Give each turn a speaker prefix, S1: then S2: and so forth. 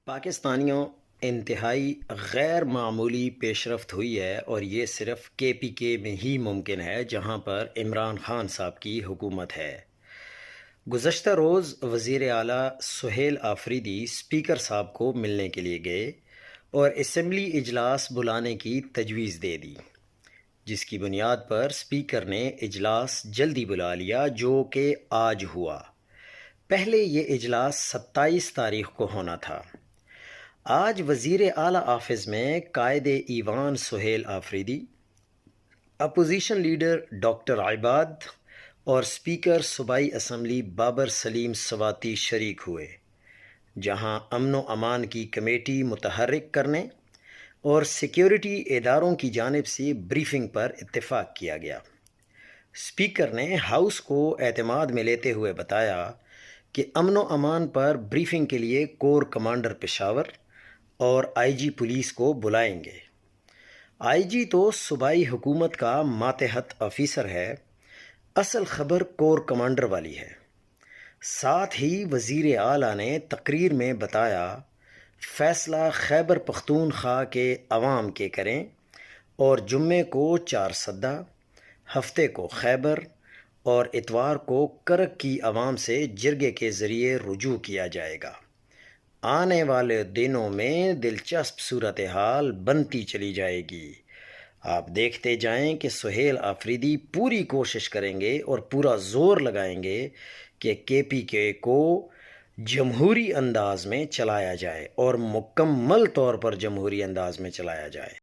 S1: پاکستانیوں انتہائی غیر معمولی پیش رفت ہوئی ہے اور یہ صرف کے پی کے میں ہی ممکن ہے جہاں پر عمران خان صاحب کی حکومت ہے۔ گزشتہ روز وزیر اعلیٰ سہیل آفریدی اسپیکر صاحب کو ملنے کے لیے گئے اور اسمبلی اجلاس بلانے کی تجویز دے دی، جس کی بنیاد پر اسپیکر نے اجلاس جلدی بلا لیا جو کہ آج ہوا۔ پہلے یہ اجلاس 27 تاریخ کو ہونا تھا۔ آج وزیر اعلیٰ آفس میں قائد ایوان Sohail Afridi, opposition leader doctor عباد اور اسپیکر صوبائی اسمبلی بابر سلیم سواتی شریک ہوئے، جہاں امن و امان کی کمیٹی متحرک کرنے اور سیکیورٹی اداروں کی جانب سے بریفنگ پر اتفاق کیا گیا۔ اسپیکر نے ہاؤس کو اعتماد میں لیتے ہوئے بتایا کہ امن و امان پر بریفنگ کے لیے کور کمانڈر پشاور اور آئی جی پولیس کو بلائیں گے۔ آئی جی تو صوبائی حکومت کا ماتحت آفیسر ہے، اصل خبر کور کمانڈر والی ہے۔ ساتھ ہی وزیر اعلیٰ نے تقریر میں بتایا، فیصلہ خیبر پختونخوا کے عوام کے کریں اور جمعے کو چارسدہ، ہفتے کو خیبر اور اتوار کو کرک کی عوام سے جرگے کے ذریعے رجوع کیا جائے گا۔ آنے والے دنوں میں دلچسپ صورتحال بنتی چلی جائے گی۔ آپ دیکھتے جائیں کہ سہیل آفریدی پوری کوشش کریں گے اور پورا زور لگائیں گے کہ کے پی کے کو جمہوری انداز میں چلایا جائے اور مکمل طور پر جمہوری انداز میں چلایا جائے۔